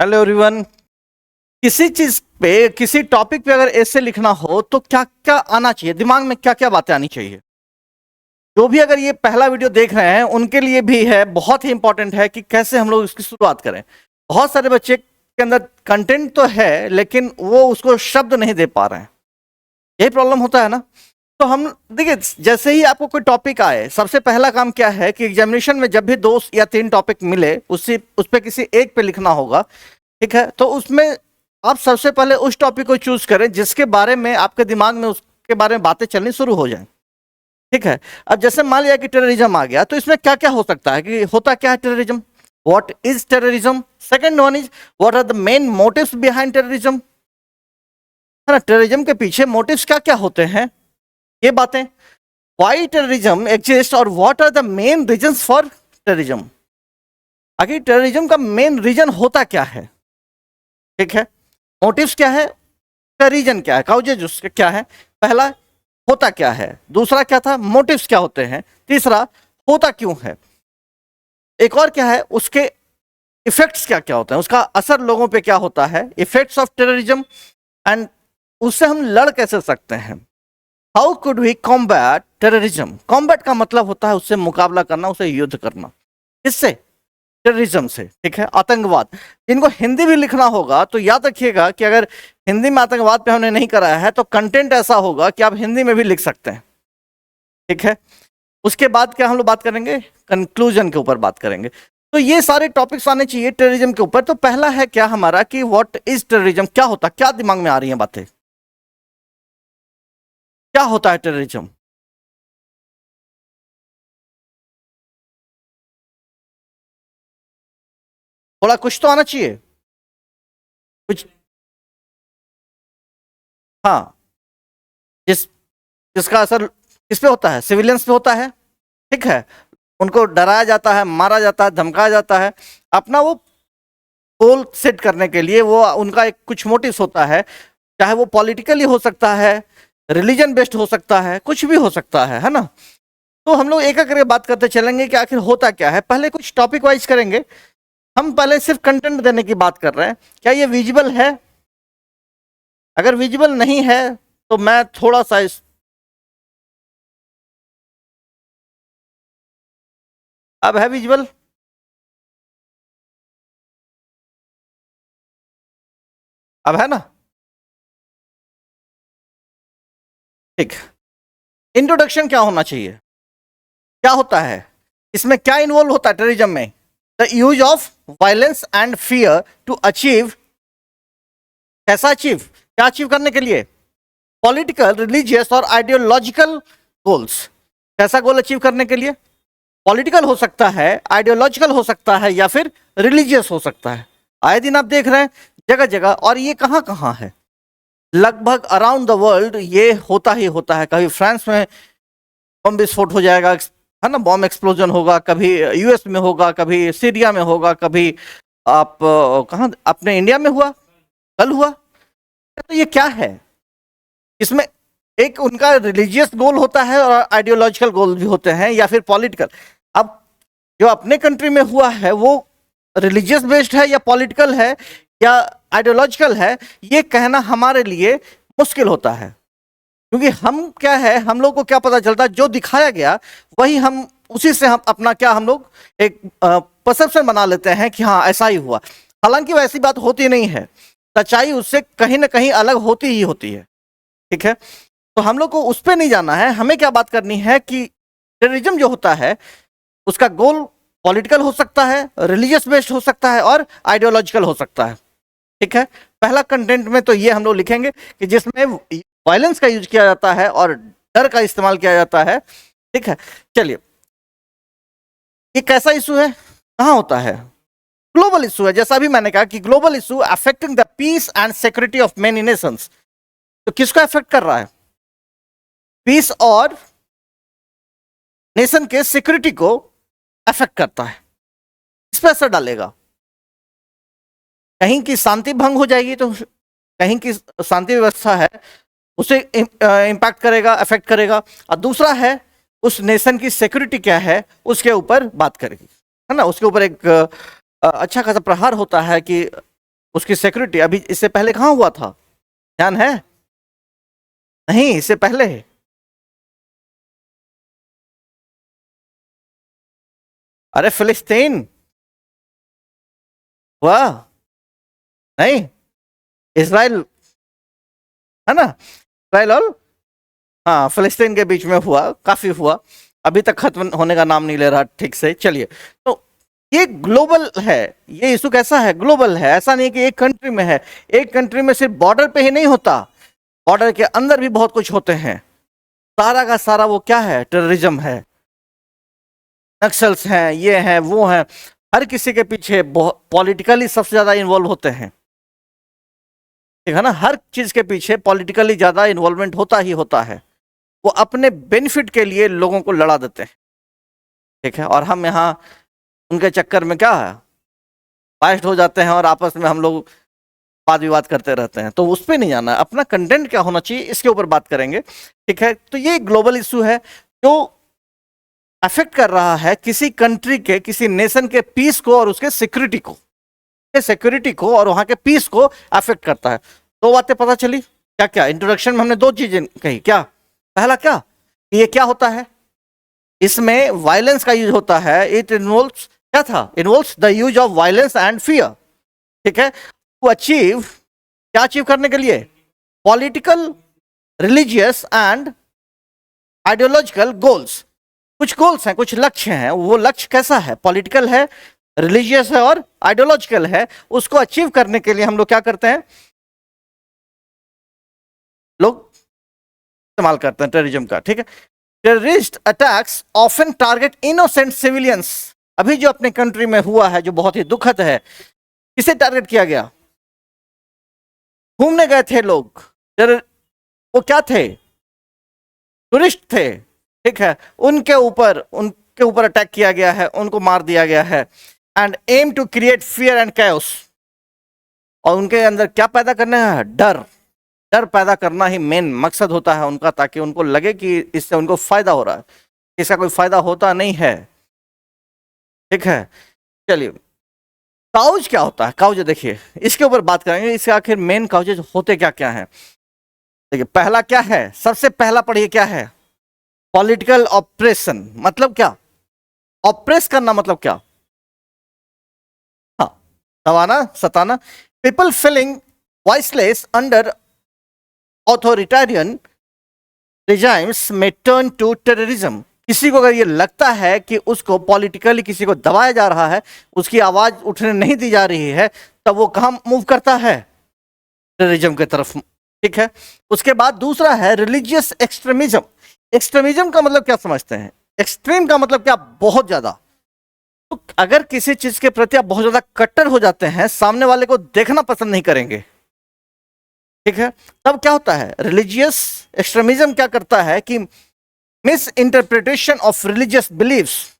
Hello everyone. किसी चीज पे किसी टॉपिक पे अगर ऐसे लिखना हो तो क्या क्या आना चाहिए, दिमाग में क्या क्या बातें आनी चाहिए। जो भी अगर ये पहला वीडियो देख रहे हैं उनके लिए भी है, बहुत ही इंपॉर्टेंट है कि कैसे हम लोग इसकी शुरुआत करें। बहुत सारे बच्चे के अंदर कंटेंट तो है लेकिन वो उसको शब्द नहीं दे पा रहे हैं, यही प्रॉब्लम होता है ना। तो हम देखिए, जैसे ही आपको कोई टॉपिक आए सबसे पहला काम क्या है कि एग्जामिनेशन में जब भी 2 या 3 टॉपिक मिले उस पे किसी एक पे लिखना होगा। ठीक है, तो उसमें आप सबसे पहले उस टॉपिक को चूज करें जिसके बारे में आपके दिमाग में उसके बारे में बातें चलनी शुरू हो जाए। ठीक है, अब जैसे मान लिया कि टेररिज्म आ गया तो इसमें क्या क्या हो सकता है, कि होता क्या है terrorism, what is terrorism. Second one is what are the main motives behind terrorism, है ना। टेररिज्म के पीछे मोटिव्स क्या क्या होते हैं, ये बातें। व्हाई टेररिज्म एग्जिस्ट और what are the main reasons for terrorism. आखिर टेररिज्म का मेन रीजन होता क्या है। ठीक है, मोटिव्स क्या है, का रीजन क्या है, काउजेज उसके क्या है। पहला होता क्या है, दूसरा क्या था, मोटिव्स क्या होते हैं, तीसरा होता क्यों है, एक और क्या है उसके इफेक्ट्स क्या क्या होते हैं, उसका असर लोगों पे क्या होता है, इफेक्ट्स ऑफ टेररिज्म, एंड उससे हम लड़ कैसे सकते हैं। How could we combat terrorism. Combat का मतलब होता है उससे मुकाबला करना, उसे युद्ध करना। किससे, टेररिज्म से। ठीक है, आतंकवाद। इनको हिंदी भी लिखना होगा तो याद रखिएगा कि अगर हिंदी में आतंकवाद पे हमने नहीं कराया है तो कंटेंट ऐसा होगा कि आप हिंदी में भी लिख सकते हैं। ठीक है, उसके बाद क्या हम लोग बात करेंगे, कंक्लूजन के ऊपर बात करेंगे। तो ये सारे टॉपिक्स आने चाहिए टेररिज्म के ऊपर। तो पहला है क्या हमारा कि व्हाट इज टेररिज्म, क्या होता, क्या दिमाग में आ रही है बातें, क्या होता है टेररिज्म। थोड़ा कुछ तो आना चाहिए, कुछ। हाँ, जिस जिसका असर किस पे होता है, सिविलियंस पे होता है। ठीक है, उनको डराया जाता है, मारा जाता है, धमकाया जाता है, अपना वो गोल सेट करने के लिए। वो उनका एक कुछ मोटिव्स होता है, चाहे वो पॉलिटिकली हो सकता है, रिलीजन बेस्ड हो सकता है, कुछ भी हो सकता है ना। तो हम लोग एक एक करके बात करते चलेंगे कि आखिर होता क्या है। पहले कुछ टॉपिक वाइज करेंगे। हम पहले सिर्फ कंटेंट देने की बात कर रहे हैं, क्या ये विजिबल है। अगर विजिबल नहीं है तो मैं थोड़ा सा अब है विजिबल, अब है ना। ठीक, इंट्रोडक्शन क्या होना चाहिए, क्या होता है इसमें, क्या इन्वॉल्व होता है टेररिज्म में। The use of violence and fear to achieve, कैसा अचीव, क्या अचीव करने के लिए, पॉलिटिकल, रिलीजियस और आइडियोलॉजिकल गोल्स। कैसा गोल अचीव करने के लिए, पॉलिटिकल हो सकता है, आइडियोलॉजिकल हो सकता है, या फिर रिलीजियस हो सकता है। आए दिन आप देख रहे हैं जगह जगह, और ये कहाँ कहाँ है, लगभग अराउंड द वर्ल्ड ये होता ही होता है। कभी फ्रांस में बम विस्फोट हो जाएगा, है ना, बॉम्ब एक्सप्लोजन होगा, कभी यूएस में होगा, कभी सीरिया में होगा, कभी आप कहाँ अपने इंडिया में हुआ, कल हुआ। तो ये क्या है, इसमें एक उनका रिलीजियस गोल होता है और आइडियोलॉजिकल गोल भी होते हैं, या फिर पॉलिटिकल। अब जो अपने कंट्री में हुआ है वो रिलीजियस बेस्ड है या पॉलिटिकल है या आइडियोलॉजिकल है, ये कहना हमारे लिए मुश्किल होता है। क्योंकि हम क्या है, हम लोग को क्या पता चलता, जो दिखाया गया वही हम, उसी से हम अपना क्या, हम लोग एक परसेप्शन बना लेते हैं कि हाँ ऐसा ही हुआ। हालांकि वैसी बात होती नहीं है, सच्चाई उससे कहीं ना कहीं अलग होती ही होती है। ठीक है, तो हम लोग को उस पर नहीं जाना है, हमें क्या बात करनी है कि टेररिज्म जो होता है उसका गोल पॉलिटिकल हो सकता है, रिलीजियस बेस्ड हो सकता है, और आइडियोलॉजिकल हो सकता है। ठीक है, पहला कंटेंट में तो ये हम लोग लिखेंगे कि जिसमें वायलेंस का यूज किया जाता है और डर का इस्तेमाल किया जाता है। ठीक है, चलिए, ये कैसा इशू है, कहाँ होता है, ग्लोबल इशू है। जैसा भी मैंने कहा कि global issue affecting the peace and security of many nations. तो किसको अफेक्ट कर रहा है, पीस और नेशन के सिक्योरिटी को अफेक्ट करता है, इस पर असर डालेगा। कहीं की शांति भंग हो जाएगी तो कहीं की शांति व्यवस्था है उसे इम्पैक्ट करेगा, अफेक्ट करेगा। और दूसरा है उस नेशन की सिक्योरिटी क्या है उसके ऊपर बात करेगी, है ना। उसके ऊपर एक अच्छा खासा प्रहार होता है कि उसकी सिक्योरिटी। अभी इससे पहले कहाँ हुआ था, ध्यान है? नहीं, इससे पहले अरे फिलिस्तीन हुआ, नहीं, इसराइल, है ना, इसराइल और हाँ फिलिस्तीन के बीच में हुआ, काफी हुआ, अभी तक खत्म होने का नाम नहीं ले रहा ठीक से। चलिए, तो ये ग्लोबल है, ये इशू कैसा है, ग्लोबल है। ऐसा नहीं कि एक कंट्री में है, एक कंट्री में सिर्फ बॉर्डर पे ही नहीं होता, बॉर्डर के अंदर भी बहुत कुछ होते हैं। सारा का सारा वो क्या है, टेररिज्म है, नक्सल्स हैं, ये हैं वो हैं, हर किसी के पीछे पॉलिटिकली सबसे ज्यादा इन्वॉल्व होते हैं, ठीक है ना, हर चीज के पीछे पॉलिटिकली ज्यादा इन्वॉल्वमेंट होता ही होता है। वो अपने बेनिफिट के लिए लोगों को लड़ा देते हैं, ठीक है, और हम यहाँ उनके चक्कर में क्या है, बाइस्ड हो जाते हैं और आपस में हम लोग वाद विवाद करते रहते हैं। तो उस पर नहीं जाना, अपना कंटेंट क्या होना चाहिए इसके ऊपर बात करेंगे, ठीक है। तो ये ग्लोबल इशू है जो अफेक्ट कर रहा है किसी कंट्री के, किसी नेशन के पीस को और उसके सिक्योरिटी को और वहां के पीस को अफेक्ट करता है। दो बातें पता चली, क्या क्या, इंट्रोडक्शन में हमने दो चीजें कही, क्या पहला क्या, ये क्या होता है, इसमें वायलेंस का यूज होता है, इट इन्वॉल्व्स, क्या था, involves the use of violence and fear, ठीक है, टू अचीव, क्या अचीव करने के लिए, political, religious and ideological goals. कुछ गोल्स हैं, कुछ लक्ष्य हैं, वो लक्ष्य कैसा है, पॉलिटिकल है, रिलीजियस है और आइडियोलॉजिकल है। उसको अचीव करने के लिए हम लोग क्या करते हैं, लोग इस्तेमाल करते हैं टेररिज्म का, ठीक है। Terrorist attacks often target innocent civilians. अभी जो अपने कंट्री में हुआ है जो बहुत ही दुखद है, किसे टारगेट किया गया, घूमने गए थे लोग, वो क्या थे, टूरिस्ट थे, ठीक है, उनके ऊपर अटैक किया गया है, उनको मार दिया गया है, and aim to create fear and chaos. और उनके अंदर क्या पैदा करना है, डर पैदा करना ही मेन मकसद होता है उनका, ताकि उनको लगे कि इससे उनको फायदा हो रहा है, इसका कोई फायदा होता नहीं है, ठीक है। चलिए, काउज क्या होता है, काउज देखिए, इसके ऊपर बात करेंगे, इसके आखिर मेन काउजेज होते क्या क्या हैं। देखिए, पहला क्या है, सबसे पहला पढ़िए क्या है, पॉलिटिकल ऑपरेशन। मतलब क्या, ऑपरेस करना मतलब क्या, हाँ, दबाना, सताना। People feeling voiceless under authoritarian regimes में टर्न टू टेररिज्म। किसी को अगर ये लगता है कि उसको पॉलिटिकली किसी को दबाया जा रहा है, उसकी आवाज उठने नहीं दी जा रही है, तब वो कहां मूव करता है, टेररिज्म की तरफ, ठीक है। उसके बाद दूसरा है रिलीजियस एक्सट्रीमिज्म। एक्सट्रीमिज्म का मतलब क्या समझते हैं, एक्सट्रीम का मतलब क्या, बहुत ज्यादा। तो अगर किसी चीज के प्रति आप बहुत ज्यादा कट्टर हो जाते हैं, सामने वाले को देखना पसंद नहीं करेंगे, ठीक है, तब क्या होता है, रिलीजियस एक्सट्रीमिज्म क्या करता है कि misinterpretation of religious beliefs.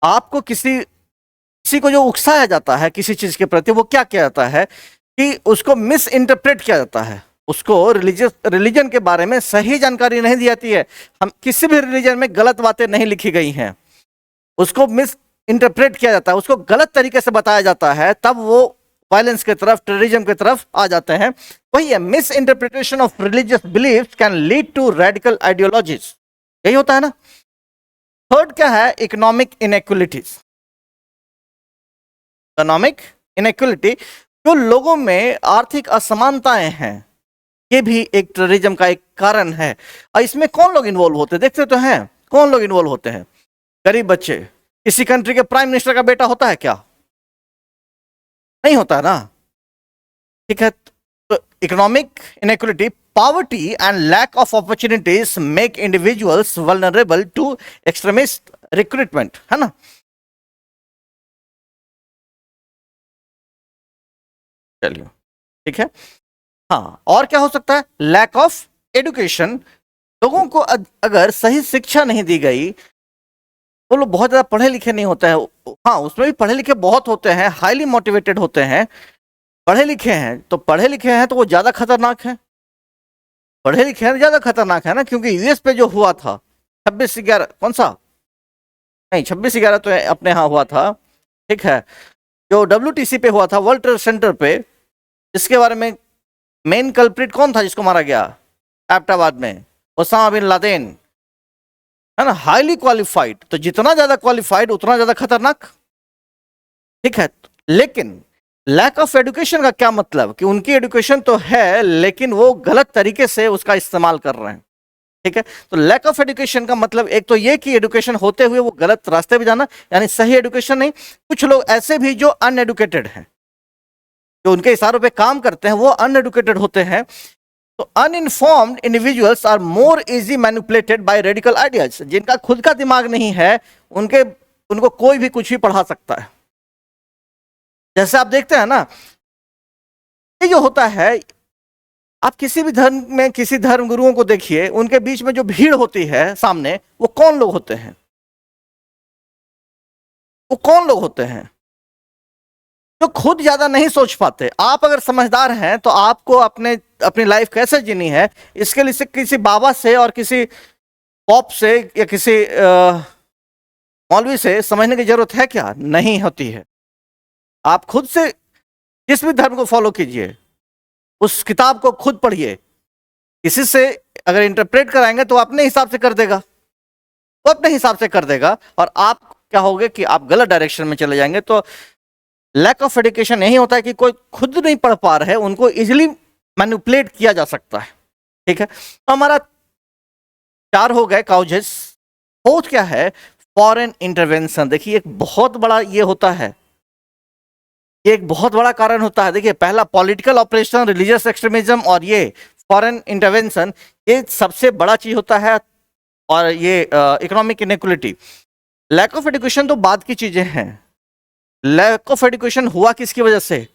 आपको किसी को जो उकसाया जाता है किसी चीज के प्रति, वो क्या किया जाता है कि उसको मिस इंटरप्रेट किया जाता है, उसको रिलीजन के बारे में सही जानकारी नहीं दी जाती है। हम किसी भी रिलीजन में गलत बातें नहीं लिखी गई हैं, उसको मिस इंटरप्रेट किया जाता है, उसको गलत तरीके से बताया जाता है, तब वो वायलेंस की तरफ, टेररिज्म की तरफ आ जाते हैं। वही है, misinterpretation of religious belief can lead to radical ideologies, यही होता है ना। थर्ड क्या है, इकोनॉमिक इनइक्वालिटीज। इकोनॉमिक इनइक्वालिटी, जो लोगों में आर्थिक असमानताएं हैं, ये भी एक टेररिज्म का एक कारण है। और इसमें कौन लोग इन्वॉल्व होते हैं, देखते तो हैं कौन लोग इन्वॉल्व होते हैं, गरीब बच्चे। किसी कंट्री के प्राइम मिनिस्टर का बेटा होता है क्या, नहीं होता ना, ठीक है। तो economic inequality, poverty and lack of opportunities make individuals vulnerable to extremist recruitment, है ना। चलिए, ठीक है, हाँ। और क्या हो सकता है, लैक ऑफ एजुकेशन, लोगों को अगर सही शिक्षा नहीं दी गई, वो लोग बहुत ज्यादा पढ़े लिखे नहीं होते हैं, हाँ उसमें भी पढ़े लिखे बहुत होते हैं, हाईली मोटिवेटेड होते हैं, पढ़े लिखे हैं, तो पढ़े लिखे हैं तो वो ज्यादा खतरनाक है, पढ़े लिखे हैं ज्यादा खतरनाक है ना। क्योंकि यूएस पे जो हुआ था 26/11, कौन सा, नहीं 26/11 तो अपने यहाँ हुआ था, ठीक है, जो WTC पे हुआ था, वर्ल्ड ट्रेड सेंटर पे, इसके बारे में मेन कल्प्रिट कौन था जिसको मारा गया एबटाबाद में? ओसामा बिन लादेन, है ना, हाईली क्वालिफाइड। तो जितना ज्यादा क्वालिफाइड उतना ज्यादा खतरनाक, ठीक है। लेकिन लैक ऑफ एजुकेशन का क्या मतलब कि उनकी एजुकेशन तो है लेकिन वो गलत तरीके से उसका इस्तेमाल कर रहे हैं, ठीक है। तो लैक ऑफ एजुकेशन का मतलब एक तो ये कि एजुकेशन होते हुए वो गलत रास्ते पे जाना, यानी सही एजुकेशन नहीं। कुछ लोग ऐसे भी जो अनएडुकेटेड हैं, जो उनके इशारों पे काम करते हैं, वो अनएडुकेटेड होते हैं। तो uninformed individuals are more easy manipulated by radical ideas. जिनका खुद का दिमाग नहीं है उनको कोई भी कुछ भी पढ़ा सकता है। जैसे आप देखते हैं ना, ये जो होता है, आप किसी भी धर्म में किसी धर्म गुरुओं को देखिए, उनके बीच में जो भीड़ होती है सामने, वो कौन लोग होते हैं? वो कौन लोग होते हैं जो खुद ज्यादा नहीं सोच पाते। आप अगर समझदार हैं तो आपको अपनी लाइफ कैसे जीनी है, इसके लिए से किसी बाबा से और किसी पॉप से या किसी मौलवी से समझने की जरूरत है क्या? नहीं होती है। आप खुद से जिस भी धर्म को फॉलो कीजिए, उस किताब को खुद पढ़िए। किसी से अगर इंटरप्रेट कराएंगे तो अपने हिसाब से कर देगा, वो अपने हिसाब से कर देगा, और आप क्या होगे कि आप गलत डायरेक्शन में चले जाएंगे। तो लैक ऑफ एजुकेशन यही होता है कि कोई खुद नहीं पढ़ पा रहे, उनको इजिली मैनिपुलेट किया जा सकता है, ठीक है। तो हमारा 4 हो गए काउजेस। फोर्थ क्या है? Foreign intervention. देखिए एक बहुत बड़ा ये होता है, ये एक बहुत बड़ा कारण होता है। देखिए पहला पॉलिटिकल ऑपरेशन, रिलीजियस एक्सट्रीमिज्म, और ये फॉरेन इंटरवेंशन, ये सबसे बड़ा चीज होता है। और ये economic inequality. Lack of education तो बाद की चीजें हैं। लैक ऑफ एजुकेशन हुआ किसकी वजह से?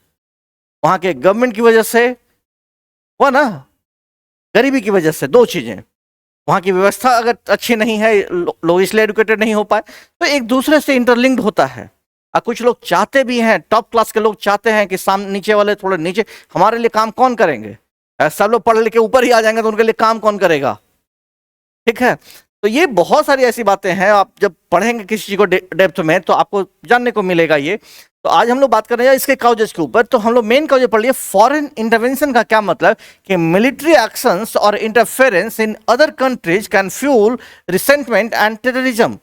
वहां के गवर्नमेंट की वजह से हुआ ना, गरीबी की वजह से। 2 चीजें, वहां की व्यवस्था अगर अच्छी नहीं है, लोग इसलिए एजुकेटेड नहीं हो पाए, तो एक दूसरे से इंटरलिंक्ड होता है। और कुछ लोग चाहते भी हैं, टॉप क्लास के लोग चाहते हैं कि सामने नीचे वाले थोड़े नीचे, हमारे लिए काम कौन करेंगे? सब लोग पढ़ लिख के ऊपर ही आ जाएंगे तो उनके लिए काम कौन करेगा, ठीक है। तो ये बहुत सारी ऐसी बातें हैं, आप जब पढ़ेंगे किसी चीज को डेप्थ में तो आपको जानने को मिलेगा ये। तो आज हम लोग बात कर रहे हैं इसके काउजेस के ऊपर। तो हम लोग मेन काउज पढ़ लिए। फॉरेन इंटरवेंशन का क्या मतलब कि मिलिट्री एक्शंस और interference in other countries can fuel resentment and terrorism.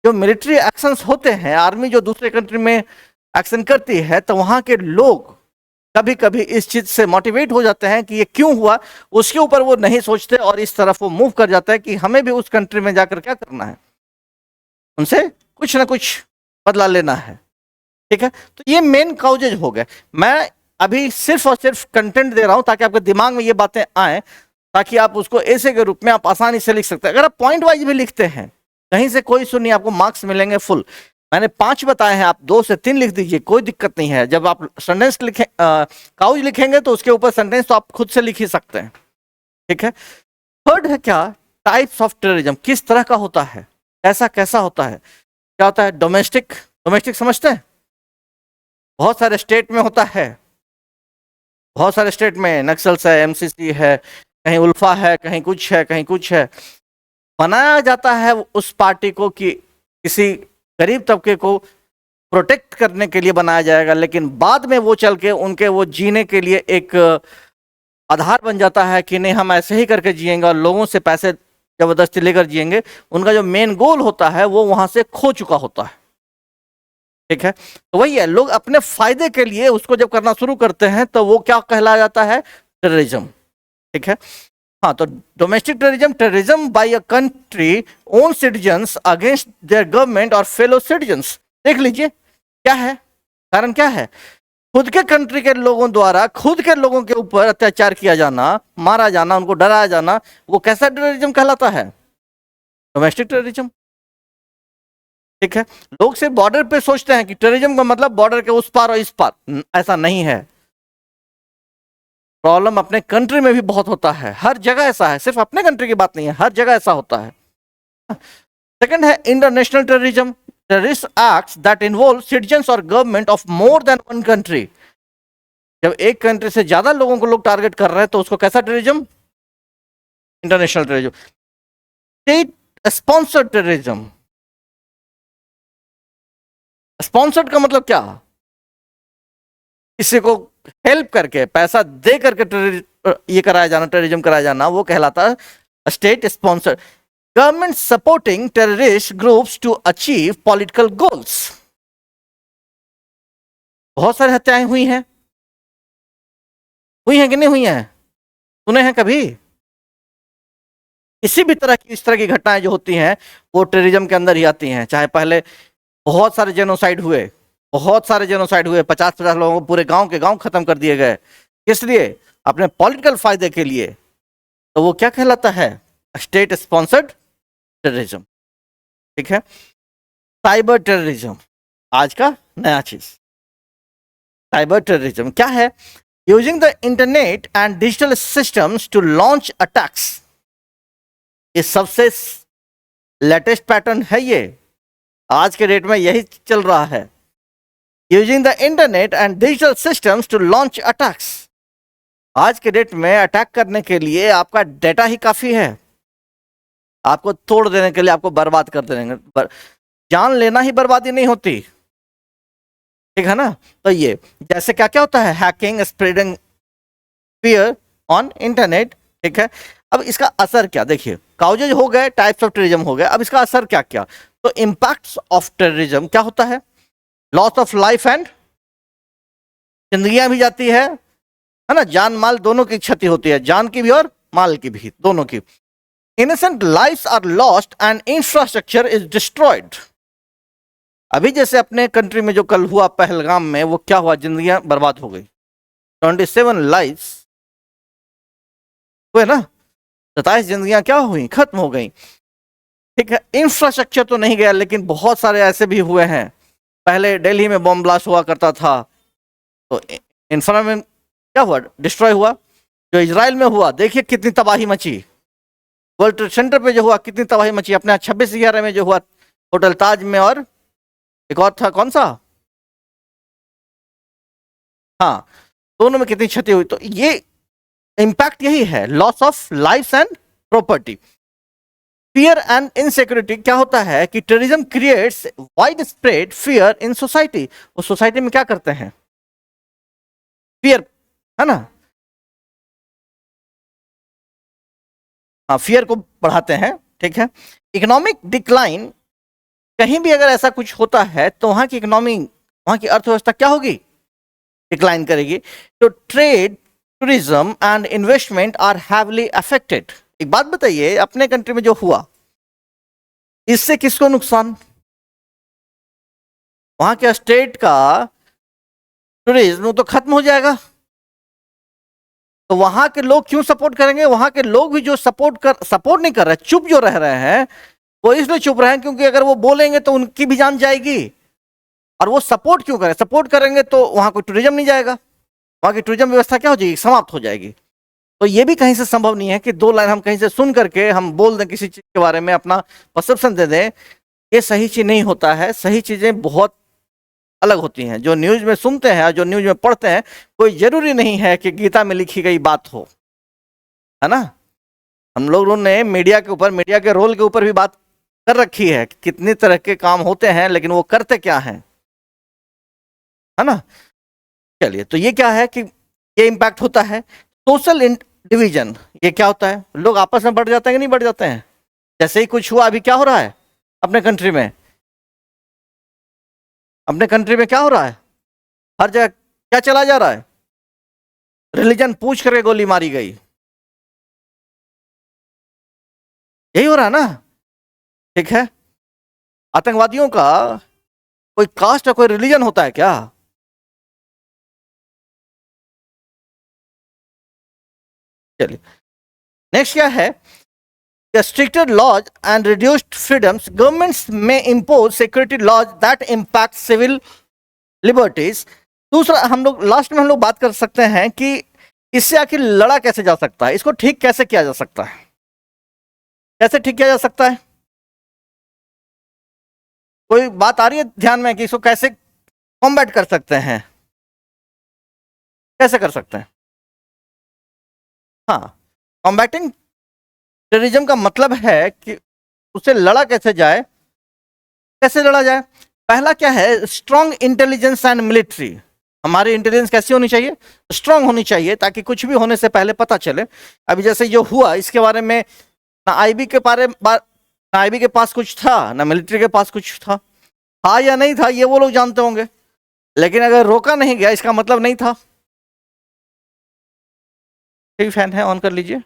जो मिलिट्री एक्शंस होते हैं, आर्मी जो दूसरे कंट्री में एक्शन करती है, तो वहां के लोग कभी कभी इस चीज से मोटिवेट हो जाते हैं कि ये क्यों हुआ, उसके ऊपर वो नहीं सोचते और इस तरफ वो मूव कर जाता है कि हमें भी उस कंट्री में जाकर क्या करना है, उनसे कुछ ना कुछ बदला लेना है, ठीक है। तो ये मेन काउजेज हो गए। मैं अभी सिर्फ और सिर्फ कंटेंट दे रहा हूं ताकि आपके दिमाग में ये बातें आए, ताकि आप उसको ऐसे के रूप में आप आसानी से लिख सकते हैं। अगर आप पॉइंट वाइज भी लिखते हैं, कहीं से कोई इशू नहीं, आपको मार्क्स मिलेंगे फुल। मैंने 5 बताए हैं, आप 2 से 3 लिख दीजिए, कोई दिक्कत नहीं है। जब आप सेंटेंस लिखे काउज लिखेंगे तो उसके ऊपर सेंटेंस तो आप खुद से लिख ही सकते हैं, ठीक है। थर्ड है क्या? Types of terrorism. किस तरह का होता है, ऐसा कैसा होता है, क्या होता है? डोमेस्टिक। डोमेस्टिक समझते हैं? बहुत सारे स्टेट में होता है, बहुत सारे स्टेट में नक्सल्स है, एमसीसी है, कहीं उल्फा है, कहीं कुछ है, कहीं कुछ है। बनाया जाता है उस पार्टी को कि किसी गरीब तबके को प्रोटेक्ट करने के लिए बनाया जाएगा, लेकिन बाद में वो चल के उनके वो जीने के लिए एक आधार बन जाता है कि नहीं हम ऐसे ही करके जिएंगे और लोगों से पैसे जबरदस्ती लेकर जिएंगे। उनका जो मेन गोल होता है वो वहां से खो चुका होता है, ठीक है। तो वही है, लोग अपने फायदे के लिए उसको जब करना शुरू करते हैं तो वो क्या कहलाया जाता है? टेररिज्म, ठीक है। हाँ, तो domestic terrorism, terrorism by a country own citizens against their government और फेलो सिटीजन्स। देख लीजिए क्या है कारण, क्या है? खुद के कंट्री के लोगों द्वारा खुद के लोगों के ऊपर अत्याचार किया जाना, मारा जाना, उनको डराया जाना, वो कैसा टेररिज्म कहलाता है? डोमेस्टिक टेररिज्म, ठीक है। लोग सिर्फ बॉर्डर पे सोचते हैं कि टेररिज्म का मतलब बॉर्डर के उस पार और इस पार, ऐसा नहीं है। प्रॉब्लम अपने कंट्री में भी बहुत होता है, हर जगह ऐसा है, सिर्फ अपने कंट्री की बात नहीं है, हर जगह ऐसा होता है। सेकंड है international terrorism, terrorist acts that involve citizens और government of more than one country. जब एक कंट्री से ज्यादा लोगों को लोग टारगेट कर रहे हैं तो उसको कैसा terrorism? International terrorism. State sponsored terrorism. Sponsored का मतलब क्या? किसी को हेल्प करके, पैसा दे करके ये कराया जाना, टेररिज्म कराया जाना, वो कहलाता है state sponsored. Government supporting terrorist groups to achieve political goals. बहुत सारी हत्याएं हुई हैं कि नहीं हुई हैं? सुने हैं कभी? किसी भी तरह की इस तरह की घटनाएं जो होती हैं वो टेररिज्म के अंदर ही आती हैं। चाहे पहले बहुत सारे जेनोसाइड हुए, 50-50 लोगों को पूरे गांव के गांव खत्म कर दिए गए, किस लिए? अपने पॉलिटिकल फायदे के लिए। तो वो क्या कहलाता है? State sponsored terrorism. ठीक है। साइबर टेररिज्म, आज का नया चीज। साइबर टेररिज्म क्या है? Using the internet and digital systems to launch attacks. ये सबसे लेटेस्ट पैटर्न है, ये आज के डेट में यही चल रहा है। Using the internet and digital systems to launch attacks. आज के डेट में अटैक करने के लिए आपका डेटा ही काफी है, आपको तोड़ देने के लिए, आपको बर्बाद कर देंगे। जान लेना ही बर्बादी नहीं होती, ठीक है ना? तो ये जैसे क्या क्या होता है, hacking, spreading fear on internet. ठीक है। अब इसका असर क्या? देखिए, काउजेज हो गए, टाइप्स ऑफ टेररिज्म हो गए, अब इसका असर क्या क्या? तो इंपैक्ट्स ऑफ टेररिज्म क्या होता है? लॉस ऑफ लाइफ एंड, जिंदगियां भी जाती है ना, जान माल दोनों की क्षति होती है, जान की भी और माल की भी, दोनों की। Innocent lives are lost and infrastructure is destroyed. अभी जैसे अपने कंट्री में जो कल हुआ पहलगाम में, वो क्या हुआ? जिंदगियां बर्बाद हो गई, 27 लाइव्स हुए ना, 27 जिंदगियां क्या हुई? खत्म हो गई। ठीक है। इंफ्रास्ट्रक्चर तो नहीं गया, लेकिन बहुत सारे ऐसे भी हुए हैं। पहले दिल्ली में बॉम्ब ब्लास्ट हुआ करता था, तो इंफ्रा में क्या हुआ? डिस्ट्रॉय हुआ। जो इजराइल में हुआ, देखिए कितनी तबाही मची। वर्ल्ड ट्रेड सेंटर पे जो हुआ, कितनी तबाही मची। अपने 26/11 में जो हुआ होटल ताज में, और एक और था, कौन सा? हाँ, दोनों में कितनी क्षति हुई। तो ये इंपैक्ट यही है, loss of life and property. Fear and insecurity क्या होता है कि terrorism creates wide spread fear in society. वो सोसाइटी में क्या करते हैं? फियर, है ना? हाँ, फियर को बढ़ाते हैं। ठीक है। इकोनॉमिक डिक्लाइन, कहीं भी अगर ऐसा कुछ होता है तो वहां की इकोनॉमी, वहां की अर्थव्यवस्था क्या होगी? डिक्लाइन करेगी। तो trade, tourism and investment are heavily affected. एक बात बताइए, अपने कंट्री में जो हुआ, इससे किसको नुकसान? वहां के स्टेट का टूरिज्म तो खत्म हो जाएगा। तो वहां के लोग क्यों सपोर्ट करेंगे? वहां के लोग भी जो सपोर्ट नहीं कर रहे, चुप जो रह रहे हैं, वो इसलिए चुप रहे हैं क्योंकि अगर वो बोलेंगे तो उनकी भी जान जाएगी। और वो सपोर्ट क्यों करें? सपोर्ट करेंगे तो वहां कोई टूरिज्म नहीं जाएगा, वहां की टूरिज्म व्यवस्था क्या हो जाएगी? समाप्त हो जाएगी। तो ये भी कहीं से संभव नहीं है कि 2 लाइन हम कहीं से सुन करके हम बोल दें किसी चीज के बारे में, अपना परसेप्शन दे दें। ये सही चीज नहीं होता है। सही चीजें बहुत अलग होती हैं। जो न्यूज में सुनते हैं, जो न्यूज में पढ़ते हैं, कोई जरूरी नहीं है कि गीता में लिखी गई बात हो, है ना? हम लोगों ने मीडिया के ऊपर, मीडिया के रोल के ऊपर भी बात कर रखी है, कितनी तरह के काम होते हैं, लेकिन वो करते क्या हैं, है ना? चलिए, तो ये क्या है कि ये इंपैक्ट होता है। सोशल डिवीजन, ये क्या होता है? लोग आपस में बढ़ जाते हैं कि नहीं बढ़ जाते हैं? जैसे ही कुछ हुआ, अभी क्या हो रहा है अपने कंट्री में? अपने कंट्री में क्या हो रहा है? हर जगह क्या चला जा रहा है? रिलीजन पूछ करके गोली मारी गई। यही हो रहा है ना? ठीक है। आतंकवादियों का कोई कास्ट या कोई रिलीजन होता है क्या? चलिए, नेक्स्ट क्या है? stricter laws and reduced freedoms, governments may impose security laws that impact civil liberties. दूसरा, हम लोग लास्ट में हम लोग बात कर सकते हैं कि इससे आखिर लड़ा कैसे जा सकता है, इसको ठीक कैसे किया जा सकता है, कैसे ठीक किया जा सकता है? कोई बात आ रही है ध्यान में कि इसको कैसे कॉम्बैट कर सकते हैं, कैसे कर सकते हैं? हाँ, कॉम्बैटिंग टेररिज्म का मतलब है कि उसे लड़ा कैसे जाए, कैसे लड़ा जाए? पहला क्या है? Strong intelligence and military. हमारी इंटेलिजेंस कैसी होनी चाहिए? स्ट्रांग होनी चाहिए, ताकि कुछ भी होने से पहले पता चले। अभी जैसे जो हुआ इसके बारे में ना आईबी के ना आईबी के पास कुछ था, ना मिलिट्री के पास कुछ था या नहीं था ये वो लोग जानते होंगे, लेकिन अगर रोका नहीं गया इसका मतलब नहीं था। ठीक, फैन है, ऑन कर लीजिए।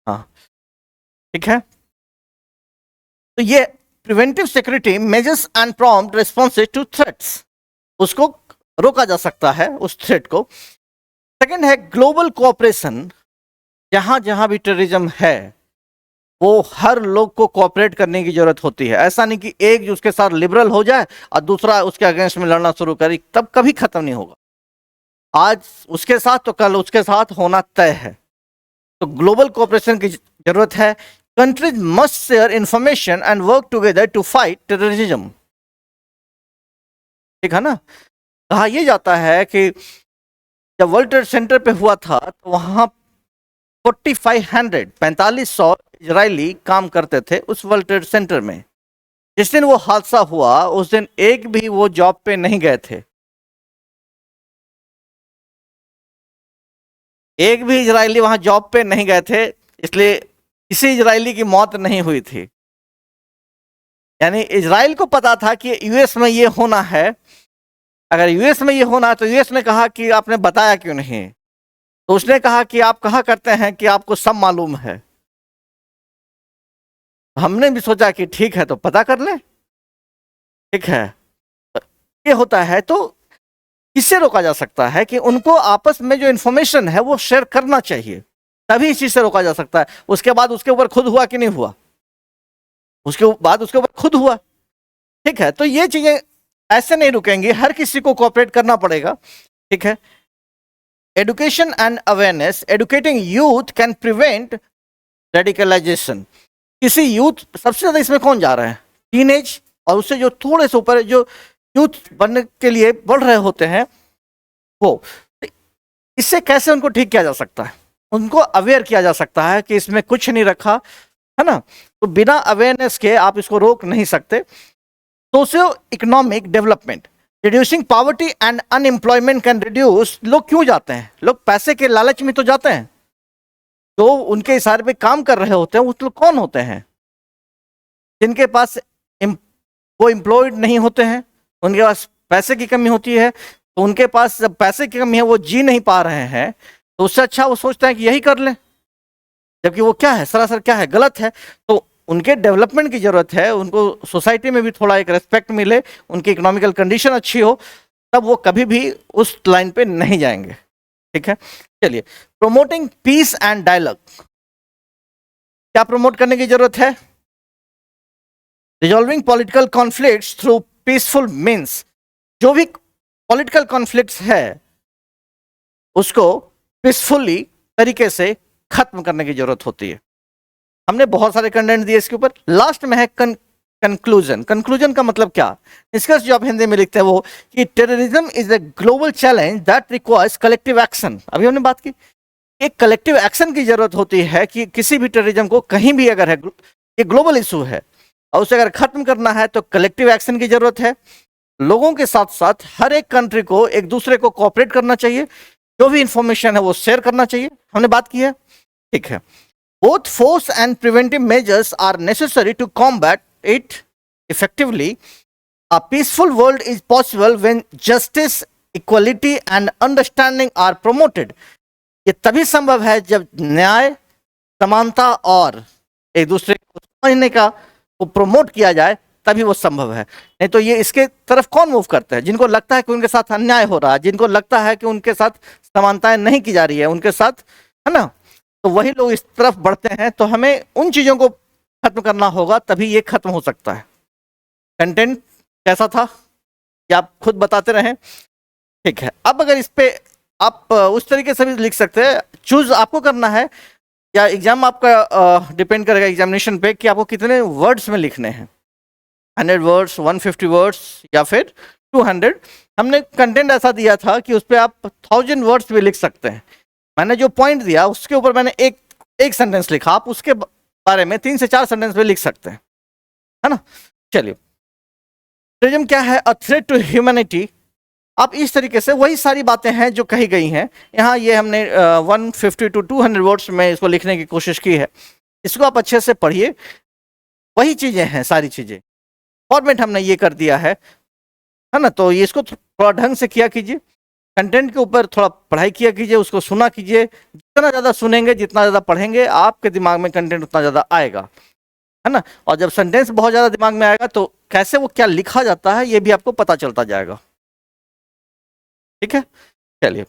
हाँ, ठीक है। तो ये preventive security measures and prompt responses to threats, उसको रोका जा सकता है, उस थ्रेट को। सेकंड है ग्लोबल कोऑपरेशन, जहां जहां भी टेररिज्म है वो हर लोग को कोऑपरेट करने की जरूरत होती है। ऐसा नहीं कि एक उसके साथ लिबरल हो जाए और दूसरा उसके अगेंस्ट में लड़ना शुरू करे, तब कभी खत्म नहीं होगा। आज उसके साथ तो कल उसके साथ होना तय है। तो ग्लोबल कोऑपरेशन की जरूरत है। Countries must share information and work together to fight terrorism. ठीक है ना? कहा यह जाता है कि जब वर्ल्ड ट्रेड सेंटर पे हुआ था तो वहां 4500 इजरायली काम करते थे उस वर्ल्ड ट्रेड सेंटर में। जिस दिन वो हादसा हुआ उस दिन एक भी वो जॉब पे नहीं गए थे, एक भी इजरायली वहां जॉब पे नहीं गए थे, इसलिए किसी इजरायली की मौत नहीं हुई थी। यानी इजराइल को पता था कि यूएस में ये होना है, अगर यूएस में ये होना है तो यूएस ने कहा कि आपने बताया क्यों नहीं? तो उसने कहा कि आप कहा करते हैं कि आपको सब मालूम है। हमने भी सोचा कि ठीक है तो पता कर ले। ठीक है, ये होता है। तो इससे रोका जा सकता है कि उनको आपस में जो इंफॉर्मेशन है वो शेयर करना चाहिए, तभी इस चीज से रोका जा सकता है। उसके बाद उसके ऊपर खुद हुआ कि नहीं हुआ, उसके बाद उसके ऊपर खुद हुआ। ठीक है, तो ये चीजें ऐसे नहीं रुकेंगी, हर किसी को कोऑपरेट करना पड़ेगा। ठीक है, education and awareness, educating youth can prevent radicalisation. किसी यूथ, सबसे ज्यादा इसमें कौन जा रहा है? टीनेज, और उससे जो थोड़े से ऊपर जो यूथ बनने के लिए बढ़ रहे होते हैं वो। इससे कैसे उनको ठीक किया जा सकता है? उनको अवेयर किया जा सकता है कि इसमें कुछ नहीं रखा है ना। तो बिना अवेयरनेस के आप इसको रोक नहीं सकते। Socio economic development, reducing poverty and unemployment can reduce. लोग क्यों जाते हैं? लोग पैसे के लालच में तो जाते हैं। तो उनके इशारे पे काम कर रहे होते हैं, वो लोग कौन होते हैं? जिनके पास वो एम्प्लॉयड नहीं होते हैं, उनके पास पैसे की कमी होती है। तो उनके पास जब पैसे की कमी है, वो जी नहीं पा रहे हैं, तो उससे अच्छा वो सोचते हैं कि यही कर लें, जबकि वो क्या है, सरासर क्या है, गलत है। तो उनके डेवलपमेंट की जरूरत है, उनको सोसाइटी में भी थोड़ा एक रेस्पेक्ट मिले, उनकी इकोनॉमिकल कंडीशन अच्छी हो, तब वो कभी भी उस लाइन पे नहीं जाएंगे। ठीक है, चलिए, प्रोमोटिंग पीस एंड डायलॉग, क्या प्रमोट करने की जरूरत है? Resolving political conflicts through peaceful means, जो भी पॉलिटिकल कॉन्फ्लिक्ट्स है उसको पीसफुली तरीके से खत्म करने की जरूरत होती है। हमने बहुत सारे कंटेंट दिए इसके ऊपर। लास्ट में है कंक्लूजन। कंक्लूजन का मतलब क्या? निष्कर्ष जो आप हिंदी में लिखते हैं वो कि terrorism is a global challenge that requires collective action. अभी हमने बात की, एक कलेक्टिव एक्शन की जरूरत होती है कि किसी भी टेररिज्म को कहीं भी अगर है, ये ग्लोबल इशू है और उसे अगर खत्म करना है तो कलेक्टिव एक्शन की जरूरत है। लोगों के साथ साथ हर एक कंट्री को एक दूसरे को कोऑपरेट करना चाहिए, जो भी इंफॉर्मेशन है वो शेयर करना चाहिए। हमने बात की है। ठीक है, both force and preventive measures are necessary to combat it effectively. A peaceful world is possible when justice, equality and understanding are promoted. ये तभी संभव है जब न्याय, समानता और एक दूसरे को समझने का वो प्रमोट किया जाए, तभी वो संभव है। नहीं तो ये इसके तरफ कौन मूव करते हैं? जिनको लगता है कि उनके साथ अन्याय हो रहा है, जिनको लगता है कि उनके साथ समानताएं नहीं की जा रही है उनके साथ, है ना, तो वही लोग इस तरफ बढ़ते हैं। तो हमें उन चीजों को खत्म करना होगा, तभी ये खत्म हो सकता है। कंटेंट कैसा था कि आप खुद बताते रहें। ठीक है, अब अगर इस पे आप उस तरीके से भी लिख सकते हैं, चूज आपको करना है, या एग्जाम आपका डिपेंड करेगा एग्जामिनेशन पे कि आपको कितने वर्ड्स में लिखने हैं, 100 वर्ड्स, 150 वर्ड्स या फिर 200। हमने कंटेंट ऐसा दिया था कि उस पर आप 1000 वर्ड्स भी लिख सकते हैं। मैंने जो पॉइंट दिया उसके ऊपर मैंने एक सेंटेंस लिखा, आप उसके बारे में 3 से 4 सेंटेंस में लिख सकते हैं, है ना। चलिए, टेररिज्म क्या है? अ थ्रेट टू ह्यूमैनिटी आप इस तरीके से वही सारी बातें हैं जो कही गई हैं यहाँ। ये हमने 150 to 200 वर्ड्स में इसको लिखने की कोशिश की है। इसको आप अच्छे से पढ़िए, वही चीजें हैं सारी चीजें। फॉर्मेट हमने ये कर दिया है ना, तो ये इसको थोड़ा ढंग से किया कीजिए, कंटेंट के ऊपर थोड़ा पढ़ाई किया कीजिए, उसको सुना कीजिए। जितना ज़्यादा सुनेंगे, जितना ज़्यादा पढ़ेंगे, आपके दिमाग में कंटेंट उतना ज़्यादा आएगा, है ना। और जब सेंटेंस बहुत ज़्यादा दिमाग में आएगा तो कैसे वो क्या लिखा जाता है ये भी आपको पता चलता जाएगा। ठीक है, चलिए।